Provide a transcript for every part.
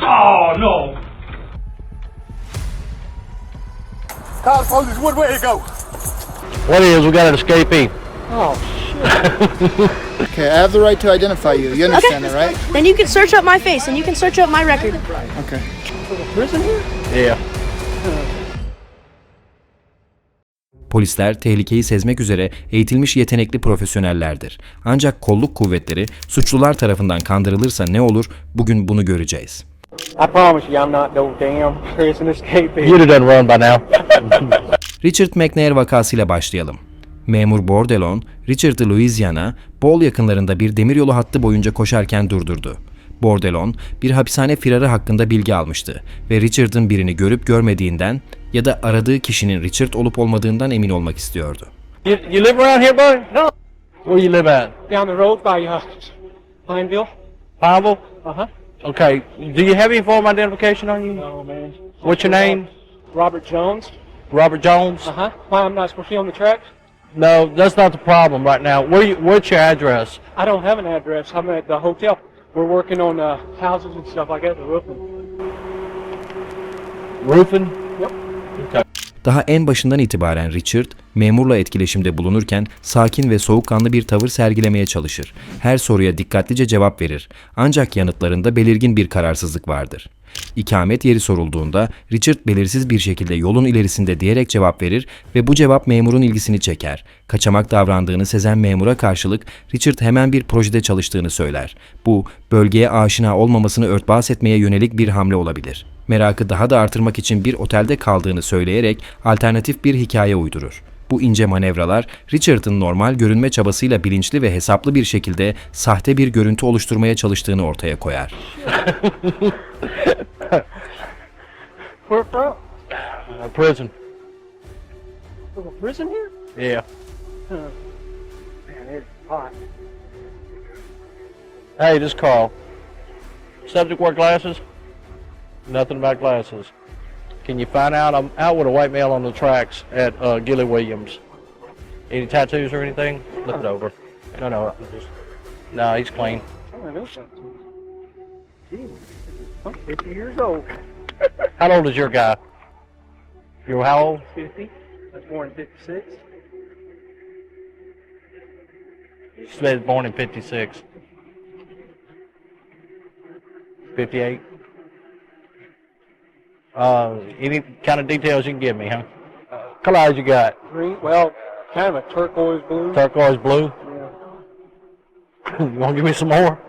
Oh, no. Call the police. What way to go? What is, we got an escapee. Oh, shit. Okay, I have the right to identify you. You understand that, right? Then you can search up my face and you can search up my record. Okay. Prison here? Yeah. Polisler tehlikeyi sezmek üzere eğitilmiş yetenekli profesyonellerdir. Ancak kolluk kuvvetleri suçlular tarafından kandırılırsa ne olur, bugün bunu göreceğiz. I promise you I'm not no damn prison escapee. You'd have done run by now. Richard McNair vakasıyla başlayalım. Memur Bordelon, Richard'ı Louisiana, Ball yakınlarında bir demiryolu hattı boyunca koşarken durdurdu. Bordelon, bir hapishane firarı hakkında bilgi almıştı ve Richard'ın birini görüp görmediğinden ya da aradığı kişinin Richard olup olmadığından emin olmak istiyordu. You live around here, buddy? No, Where you live at? down the road by Pineville. Pineville? Uh-huh. Okay. Do you have any form of identification on you? Oh, man. What's your name? Robert Jones. Robert Jones? Uh-huh. Why, I'm not supposed to be on the tracks? No, that's not the problem right now. What's your address? I don't have an address. I'm at the hotel. We're working on houses and stuff like that, the roofing. Roofing? Yep. Okay. Daha en başından itibaren Richard, memurla etkileşimde bulunurken sakin ve soğukkanlı bir tavır sergilemeye çalışır. Her soruya dikkatlice cevap verir. Ancak yanıtlarında belirgin bir kararsızlık vardır. İkamet yeri sorulduğunda Richard belirsiz bir şekilde yolun ilerisinde diyerek cevap verir ve bu cevap memurun ilgisini çeker. Kaçamak davrandığını sezen memura karşılık Richard hemen bir projede çalıştığını söyler. Bu, bölgeye aşina olmamasını örtbas etmeye yönelik bir hamle olabilir. Merakı daha da artırmak için bir otelde kaldığını söyleyerek alternatif bir hikaye uydurur. Bu ince manevralar Richard'ın normal görünme çabasıyla bilinçli ve hesaplı bir şekilde sahte bir görüntü oluşturmaya çalıştığını ortaya koyar. Where from? Prison. There's a prison here? Yeah. Man, it's hot. Hey, this is Carl. Subject wear glasses? Nothing about glasses. Can you find out? I'm out with a white male on the tracks at Gilly Williams. Any tattoos or anything? Look it over. No, he's clean. I know something. Gee, I'm 50 years old. How old is your guy? You're how old? 50. I was born in 56. He was born in 56. 58. Any kind of details you can give me, huh? Colors you got? Green, well, kind of a turquoise blue. Turquoise blue? Yeah. You want to give me some more?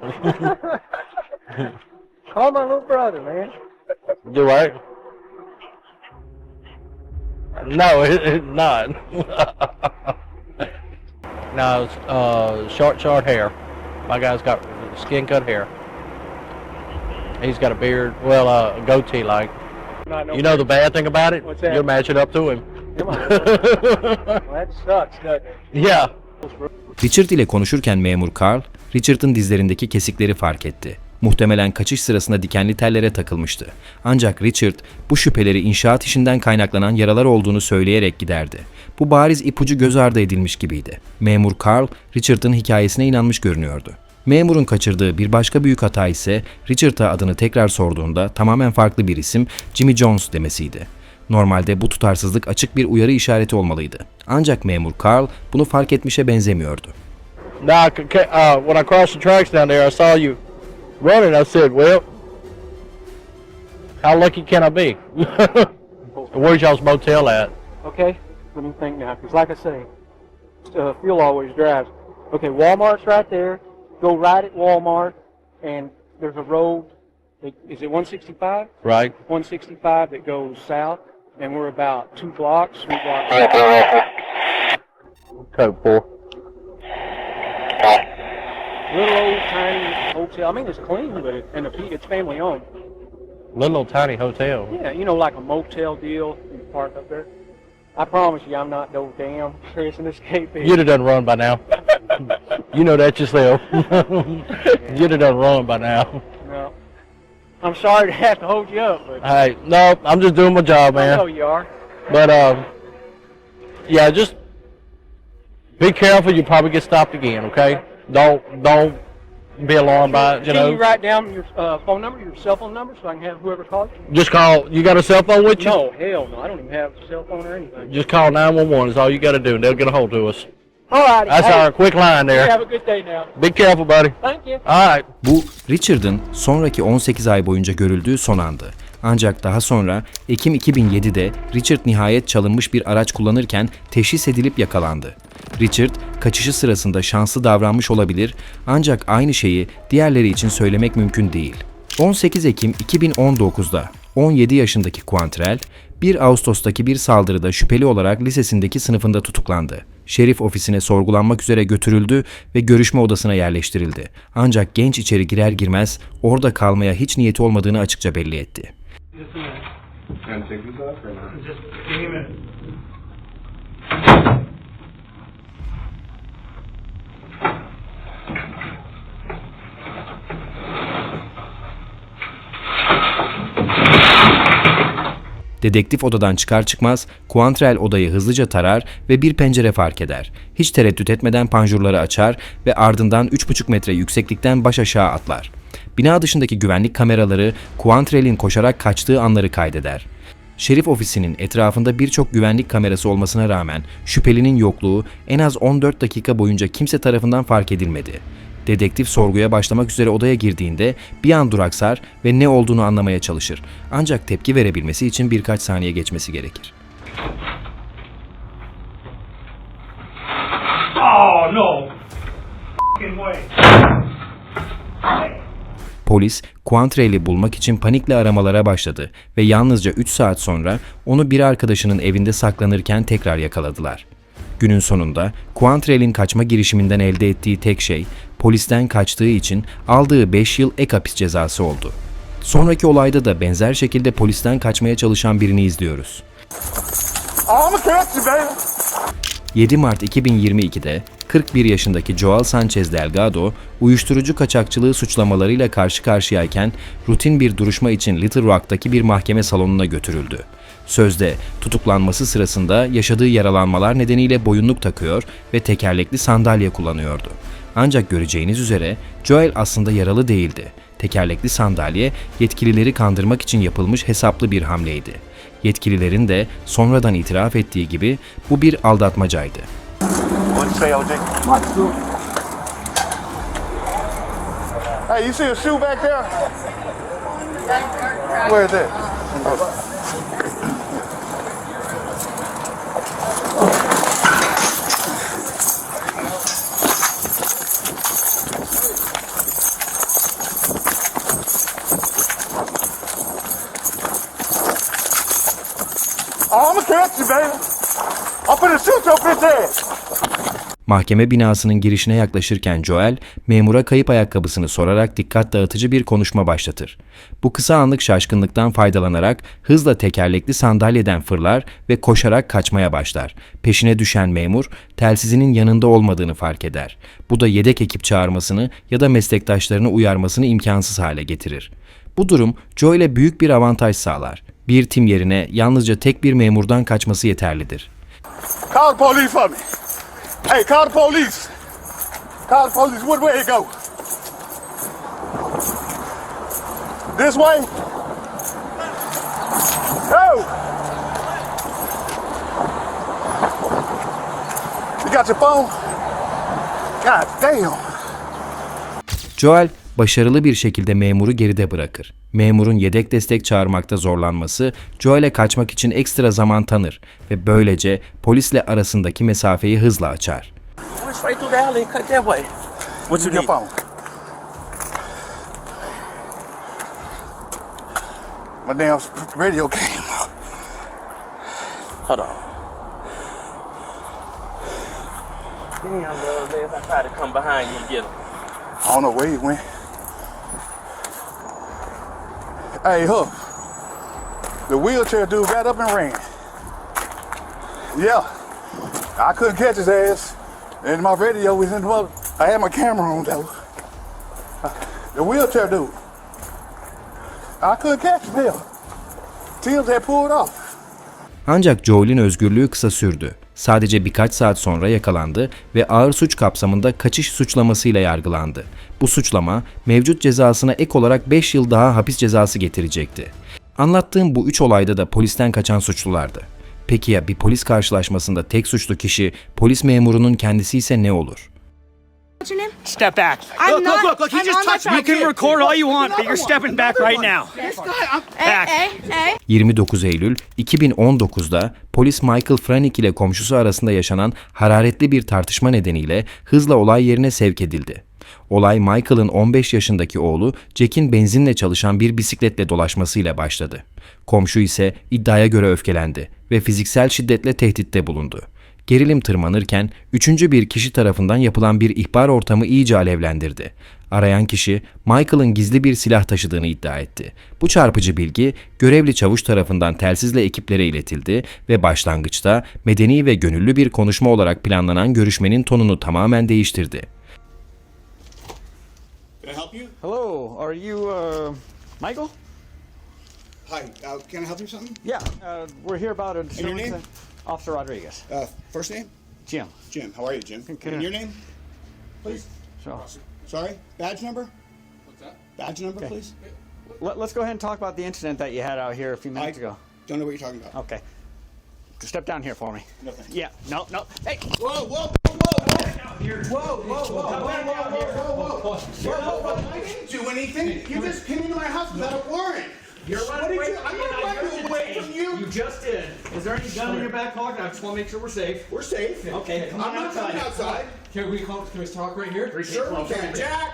Call my little brother, man. Do right? No, it's not. No, it's short hair. My guy's got skin cut hair. He's got a beard, well, a goatee like. You know the bad thing about it? What's that? You'll match it up to him. Come on. Well, that sucks, doesn't it? Yeah. Richard ile konuşurken memur Carl, Richard'ın dizlerindeki kesikleri fark etti. Muhtemelen kaçış sırasında dikenli tellere takılmıştı. Ancak Richard, bu şüpheleri inşaat işinden kaynaklanan yaralar olduğunu söyleyerek giderdi. Bu bariz ipucu göz ardı edilmiş gibiydi. Memur Carl, Richard'ın hikayesine inanmış görünüyordu. Memurun kaçırdığı bir başka büyük hata ise Richard'a adını tekrar sorduğunda tamamen farklı bir isim Jimmy Jones demesiydi. Normalde bu tutarsızlık açık bir uyarı işareti olmalıydı. Ancak memur Carl bunu fark etmişe benzemiyordu. Now, when I crossed the tracks down there, I saw you running. I said, well, how lucky can I be? Where's y'all's motel at? Okay, let me think now, because like I say, fuel always drives. Okay, Walmart's right there. Go right at Walmart, and there's a road. Is it 165? Right. 165 that goes south, and we're about 3 blocks. Code 4. Little old tiny hotel. I mean, it's clean, but it's family owned. Little old tiny hotel. Yeah, you know, like a motel deal. You park up there. I promise you, I'm not no damn prison escapee. You'd have done run by now. You know that yourself. You'd have done run by now. No. I'm sorry to have to hold you up, but Hey, no, I'm just doing my job, I know man. you are. But yeah, just be careful. You probably get stopped again, okay? Don't be alarmed by it, you Can you know. write down your phone number, your cell phone number, so I can have whoever calls you? Just call. You got a cell phone with you? No, hell no. I don't even have a cell phone or anything. Just call 911 is all you got to do, and they'll get a hold of us. All righty. That's our quick line You there. have a good day now. Be careful, buddy. Thank you. All right. Bu, Richard'ın sonraki 18 ay boyunca görüldüğü son andı. Ancak daha sonra Ekim 2007'de Richard nihayet çalınmış bir araç kullanırken teşhis edilip yakalandı. Richard, kaçışı sırasında şanslı davranmış olabilir ancak aynı şeyi diğerleri için söylemek mümkün değil. 18 Ekim 2019'da 17 yaşındaki Quantrell, 1 Ağustos'taki bir saldırıda şüpheli olarak lisesindeki sınıfında tutuklandı. Şerif ofisine sorgulanmak üzere götürüldü ve görüşme odasına yerleştirildi. Ancak genç içeri girer girmez orada kalmaya hiç niyeti olmadığını açıkça belli etti. Can I take this off or not? Just give me a minute. Dedektif odadan çıkar çıkmaz Quantrell odayı hızlıca tarar ve bir pencere fark eder. Hiç tereddüt etmeden panjurları açar ve ardından 3,5 metre yükseklikten baş aşağı atlar. Bina dışındaki güvenlik kameraları Quantrell'in koşarak kaçtığı anları kaydeder. Şerif ofisinin etrafında birçok güvenlik kamerası olmasına rağmen şüphelinin yokluğu en az 14 dakika boyunca kimse tarafından fark edilmedi. Dedektif sorguya başlamak üzere odaya girdiğinde bir an duraksar ve ne olduğunu anlamaya çalışır. Ancak tepki verebilmesi için birkaç saniye geçmesi gerekir. Oh no! Fucking way. Polis, Quantrell'i bulmak için panikle aramalara başladı ve yalnızca 3 saat sonra onu bir arkadaşının evinde saklanırken tekrar yakaladılar. Günün sonunda Quantrell'in kaçma girişiminden elde ettiği tek şey, polisten kaçtığı için aldığı 5 yıl ek hapis cezası oldu. Sonraki olayda da benzer şekilde polisten kaçmaya çalışan birini izliyoruz. 7 Mart 2022'de 41 yaşındaki Joel Sanchez Delgado, uyuşturucu kaçakçılığı suçlamalarıyla karşı karşıyayken rutin bir duruşma için Little Rock'taki bir mahkeme salonuna götürüldü. Sözde tutuklanması sırasında yaşadığı yaralanmalar nedeniyle boyunluk takıyor ve tekerlekli sandalye kullanıyordu. Ancak göreceğiniz üzere Joel aslında yaralı değildi. Tekerlekli sandalye yetkilileri kandırmak için yapılmış hesaplı bir hamleydi. Yetkililerin de sonradan itiraf ettiği gibi bu bir aldatmacaydı. Hey, you see a shoe back there? Where is it? Oh, I'm gonna catch you, baby. I'm finna shoot your bitch ass. Mahkeme binasının girişine yaklaşırken Joel, memura kayıp ayakkabısını sorarak dikkat dağıtıcı bir konuşma başlatır. Bu kısa anlık şaşkınlıktan faydalanarak hızla tekerlekli sandalyeden fırlar ve koşarak kaçmaya başlar. Peşine düşen memur, telsizinin yanında olmadığını fark eder. Bu da yedek ekip çağırmasını ya da meslektaşlarını uyarmasını imkansız hale getirir. Bu durum Joel'e büyük bir avantaj sağlar. Bir tim yerine yalnızca tek bir memurdan kaçması yeterlidir. Call the police for me. Hey, call the police. Call the police. What way it go? This way? Go! You got your phone? God damn. Joel başarılı bir şekilde memuru geride bırakır. Memurun yedek destek çağırmakta zorlanması Joel'e kaçmak için ekstra zaman tanır ve böylece polisle arasındaki mesafeyi hızla açar. What's your phone? My damn radio came. Hold on. Damn, bro, if I try to come behind you and get him. I don't know where he went. Hey, Huff. The wheelchair dude got up and ran. Yeah. I couldn't catch his ass. And my radio was in the mother. I had my camera on though. The wheelchair dude. I couldn't catch him. Hell. Tim's had pulled off. Ancak Joel'in özgürlüğü kısa sürdü. Sadece birkaç saat sonra yakalandı ve ağır suç kapsamında kaçış suçlamasıyla yargılandı. Bu suçlama mevcut cezasına ek olarak 5 yıl daha hapis cezası getirecekti. Anlattığım bu 3 olayda da polisten kaçan suçlulardı. Peki ya bir polis karşılaşmasında tek suçlu kişi polis memurunun kendisi ise ne olur? What's your name? Step back. I'm not. Look, he I'm just on my touched me. You can record all you want, but you're stepping back right now. Back. Hey. 29 Eylül 2019'da polis Michael Franik ile komşusu arasında yaşanan hararetli bir tartışma nedeniyle hızla olay yerine sevk edildi. Olay Michael'ın 15 yaşındaki oğlu Jack'in benzinle çalışan bir bisikletle dolaşmasıyla başladı. Komşu ise iddiaya göre öfkelendi ve fiziksel şiddetle tehditte bulundu. Gerilim tırmanırken üçüncü bir kişi tarafından yapılan bir ihbar ortamı iyice alevlendirdi. Arayan kişi Michael'ın gizli bir silah taşıdığını iddia etti. Bu çarpıcı bilgi görevli çavuş tarafından telsizle ekiplere iletildi ve başlangıçta medeni ve gönüllü bir konuşma olarak planlanan görüşmenin tonunu tamamen değiştirdi. Can I help you? Hello, are you, Michael? Hi, can I help you with something? Yeah, we're here about a your name? Officer Rodriguez. First name? Jim. Jim. How are you, Jim? Good. And your name? Please. So, Sorry? Badge number? What's that? Badge number, Okay. please. let's go ahead and talk about the incident that you had out here a few minutes ago. Don't know what you're talking about. Okay. Step down here for me. No, thanks. Yeah, no. Hey! Whoa, whoa, whoa, whoa. I didn't do anything. You just came into my house without a warrant. You're What did you? I'm not running away from you. You just did. Is there any gun in your back pocket? I just want to make sure we're safe. We're safe. Okay, come on I'm not coming outside. Can we talk right here? Sure we can. Jack,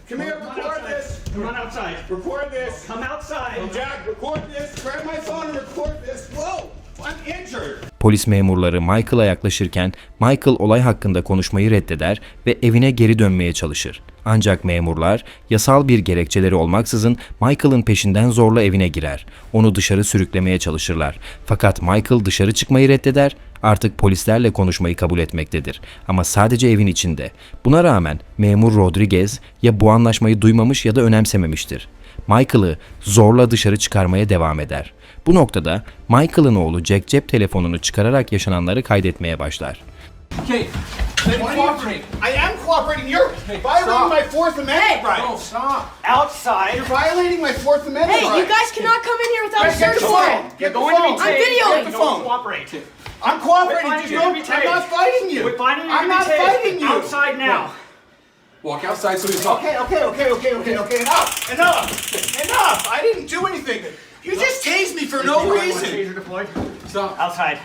come here, record this. Come on outside. Record this. Come outside. Jack, record this. Grab my phone and record this. Whoa, I'm injured. Polis memurları Michael'a yaklaşırken Michael olay hakkında konuşmayı reddeder ve evine geri dönmeye çalışır. Ancak memurlar yasal bir gerekçeleri olmaksızın Michael'ın peşinden zorla evine girer. Onu dışarı sürüklemeye çalışırlar. Fakat Michael dışarı çıkmayı reddeder, artık polislerle konuşmayı kabul etmektedir. Ama sadece evin içinde. Buna rağmen memur Rodriguez ya bu anlaşmayı duymamış ya da önemsememiştir. Michael'ı zorla dışarı çıkarmaya devam eder. Bu noktada Michael'ın oğlu Jack cep telefonunu çıkararak yaşananları kaydetmeye başlar. Okay. Then cooperate. I am cooperating. You're violating my Fourth Amendment rights. No, stop. Outside. You're violating my Fourth Amendment Hey, rights. you guys cannot come in here without a Get search the warrant. phone. Get the Going to be phone. I'm tased. videoing. Get the Don't phone. cooperate. I'm cooperating. We're Just finding don't. you to be I'm not tased. fighting you. We're finding you I'm to be not tased. fighting you. Outside now. Walk outside so we can talk. Okay. Enough. I didn't do anything. You just tased me for no reason. Taser deployed. Stop. Outside.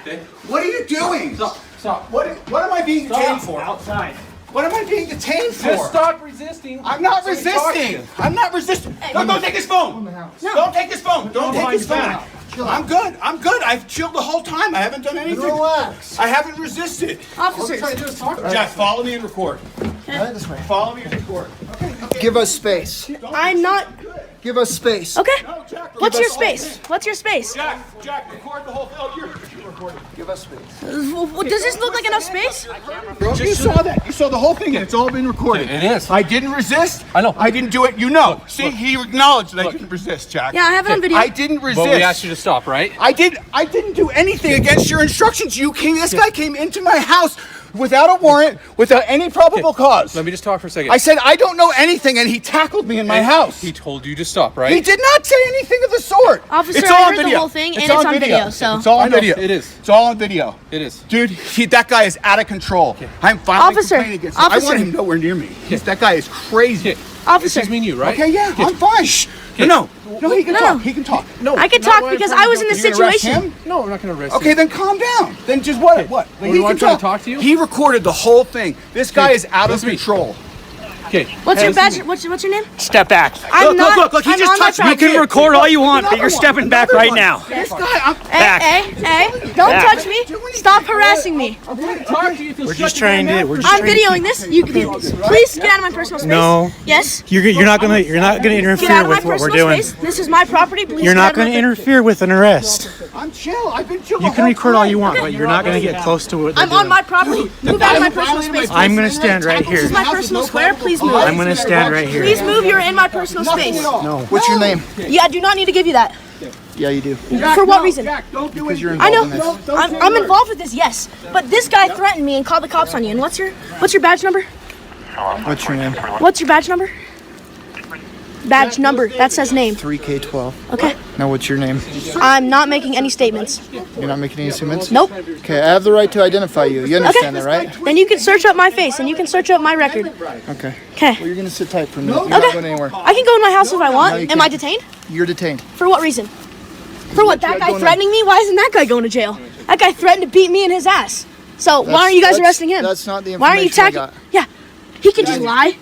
What are you doing? Stop. What am I being detained for? Outside. What am I being detained for? Just stop resisting. I'm not So we talk to resisting. you. I'm not resisting. Don't take his phone. Don't take his phone. Don't take his phone. I'm good. I've chilled the whole time. I haven't done anything. Relax. I haven't resisted. Officers. Jack, follow me and record. This way. Follow me and record. Give us space. I'm not. Give us space. Okay. No, Jack, What's record your the whole space? thing. What's your space? Jack, record the whole thing. Oh, you're recording. Give us space. Does this look like enough space? You saw that. You saw the whole thing, and it's all been recorded. It is. I didn't resist. I know. I didn't do it. You know. See, he acknowledged that I didn't resist, Jack. Yeah, I have it on video. I didn't resist. But we asked you to stop, right? I didn't do anything against your instructions. This guy came into my house without a warrant, without any probable cause. Let me just talk for a second. I said I don't know anything, and he tackled me in my house. He told you to stop, right? He did not say anything of the sort. Officer, It's I all heard on the video. whole thing, and it's on video, so- It's all I on know, video. it is. It's all on video. It is. Dude, that guy is out of control. I'm filing Officer, a complaint against him. I officer. want him nowhere near me. That guy is crazy. It's Officer. just me and you, right? Okay, yeah, I'm fine. No, he can No. talk. He can talk. No. I can talk because I was in the You're gonna arrest situation. him? No, I'm not going to arrest Okay, then calm down. Then just what? What? Well, you want me to try to talk to you? He recorded the whole thing. This guy is out of listen to me. control. Okay. What's your Listen badge? What's your name? Step back. I'm not. Look, he I'm just on my touched me. You property. can record all you want, but Another you're one, stepping back another right one. now. This guy, Back. Hey, don't Back. touch me. Stop harassing me. Talk to you. We're just trying to. I'm videoing this. You please get out of my personal space. No. Yes. You're not gonna Get out interfere of my with what we're personal doing. space. This is my property. Please You're get not out of my gonna interfere with an arrest. I'm chill. I've been chill. You can record all you want, but you're not gonna get close to what they're I'm on doing. my property. Move out of my personal space. I'm gonna stand right This is here. my personal square. Please move. I'm gonna stand right here. Please move. You're in my personal space. No. What's your name? Yeah, I do not need to give you that. Yeah, you do. For what reason? Because you're I know. involved in this. I'm involved with this, yes. But this guy threatened me and called the cops on you. And what's your badge number? What's your name? What's your badge number? Badge number. That says name. 3K12. Okay. Now, what's your name? I'm not making any statements. You're not making any statements? Nope. Okay, I have the right to identify you. You understand that, right? Then you can search up my face and you can search up my record. Okay. Okay. Well, you're gonna sit tight for a minute. You're not going anywhere. I can go in my house if I No, want. you Am I can't. detained? You're detained. For what reason? For what? That guy threatening me? Why isn't that guy going to jail? That guy threatened to beat me in his ass. So why aren't you guys arresting him? That's not the Why aren't you information I attacking? got. Yeah. He can just lie.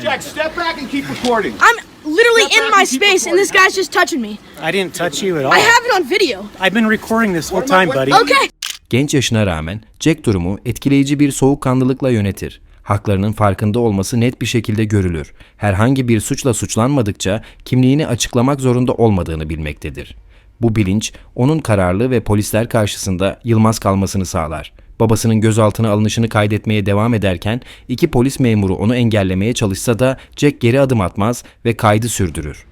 Jack, step back and keep recording. I'm literally in my space and this guy's just touching me. I didn't touch you at all. I have it on video. I've been recording this whole time, buddy. Okay. Genç yaşına rağmen Jack durumu etkileyici bir soğukkanlılıkla yönetir. Haklarının farkında olması net bir şekilde görülür. Herhangi bir suçla suçlanmadıkça kimliğini açıklamak zorunda olmadığını bilmektedir. Bu bilinç onun kararlı ve polisler karşısında yılmaz kalmasını sağlar. Babasının gözaltına alınışını kaydetmeye devam ederken iki polis memuru onu engellemeye çalışsa da Jack geri adım atmaz ve kaydı sürdürür.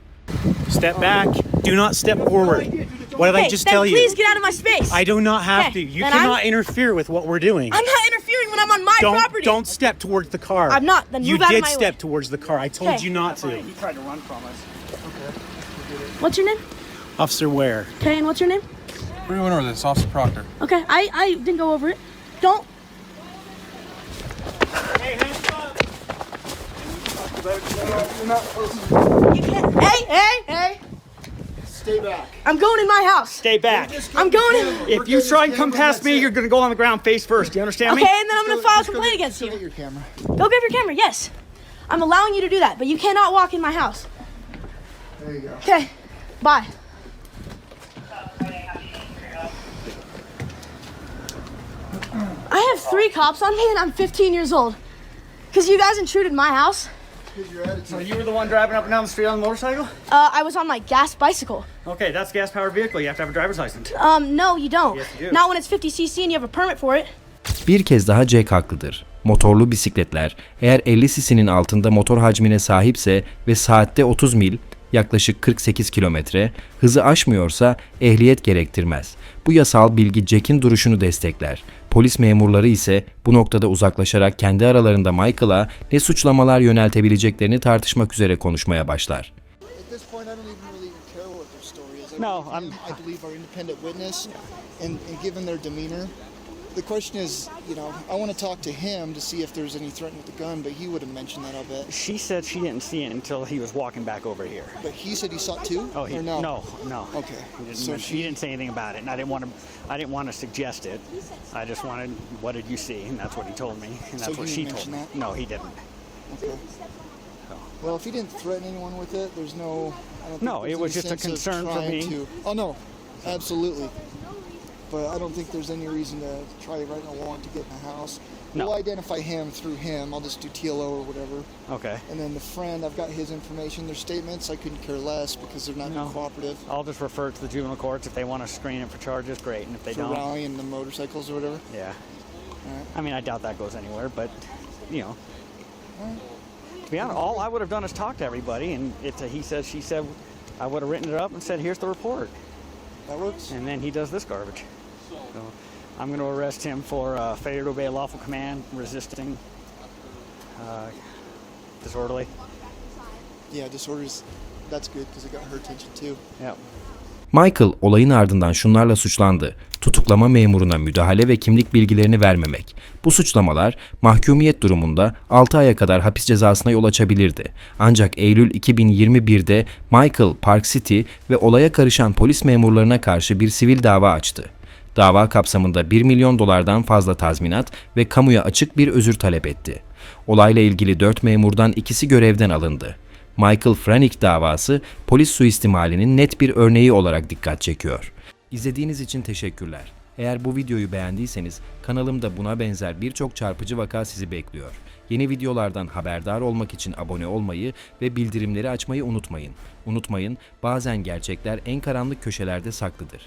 Step back. Do not step forward. What did I Hey, just then tell you? please get out of my space. I do not have Okay, to. You then cannot interfere with what we're doing. I'm not interfering when I'm on my property. Don't step towards the car. I'm not. Then You move out of did my step way. towards the car. I told Okay. you not to. What's your name? Officer Ware. Okay, and what's your name? We're going over this. Officer Proctor. Okay, I didn't go over it. Don't. You can't. Hey! Stay back. I'm going in my house. Stay back. I'm going in. If you try and come past me, you're going to go on the ground face first. Do you understand Okay, me? and then I'm gonna file a complaint against Get you. your camera. Go grab your camera. Yes, I'm allowing you to do that, but you cannot walk in my house. There you go. Okay, bye. I have 3 cops on me and I'm 15 years old. Because you guys intruded my house. So you were the one driving up and down the street on the motorcycle? I was on my gas bicycle. Okay, that's a gas-powered vehicle. You have to have a driver's license. No, you don't. Yes, you do. Not when it's 50cc and you have a permit for it. Bir kez daha Jack haklıdır. Motorlu bisikletler eğer 50 cc'nin altında motor hacmine sahipse ve saatte 30 mil yaklaşık 48 kilometre hızı aşmıyorsa ehliyet gerektirmez. Bu yasal bilgi Jack'in duruşunu destekler. Polis memurları ise bu noktada uzaklaşarak kendi aralarında Michael'a ne suçlamalar yöneltebileceklerini tartışmak üzere konuşmaya başlar. At this point, I don't even really care what their story is. No, I believe our independent witness, and given their demeanor, the question is, I want to talk to him to see if there's any threat with the gun, but he would have mentioned that, I'll bet. She said she didn't see it until he was walking back over here. But he said he saw it too? Oh, or no? No. Okay. She didn't say anything about it, and I didn't want to suggest it. I just wanted, what did you see? And that's what he told me, and that's So what he she didn't told mention me. that? No, he didn't. Okay. Well, if he didn't threaten anyone with it, there's no. I don't think No, there's it was any just a sense of concern for trying me. to- Oh no, absolutely. But I don't think there's any reason to try writing a warrant to get in the house. No. We'll identify him through him. I'll just do TLO or whatever. Okay. And then the friend, I've got his information, their statements. I couldn't care less because they're not No. cooperative. I'll just refer it to the juvenile courts. If they want to screen it for charges, great. And if they For don't, Raleigh and the motorcycles or whatever. yeah. Alright. I mean, I doubt that goes anywhere, but, to be honest, all I would have done is talk to everybody, and it's a he said, she said. I would have written it up and said, here's the report. That works. And then he does this garbage. So I'm going to arrest him for failure to obey a lawful command, resisting, disorderly. Yeah, disorders. That's good because it got her attention too. Yep. Michael olayın ardından şunlarla suçlandı. Tutuklama memuruna müdahale ve kimlik bilgilerini vermemek. Bu suçlamalar mahkumiyet durumunda 6 aya kadar hapis cezasına yol açabilirdi. Ancak Eylül 2021'de Michael Park City ve olaya karışan polis memurlarına karşı bir sivil dava açtı. Dava kapsamında $1 milyon fazla tazminat ve kamuya açık bir özür talep etti. Olayla ilgili 4 memurdan ikisi görevden alındı. Michael Franik davası polis suistimalinin net bir örneği olarak dikkat çekiyor. İzlediğiniz için teşekkürler. Eğer bu videoyu beğendiyseniz kanalımda buna benzer birçok çarpıcı vaka sizi bekliyor. Yeni videolardan haberdar olmak için abone olmayı ve bildirimleri açmayı unutmayın. Unutmayın, bazen gerçekler en karanlık köşelerde saklıdır.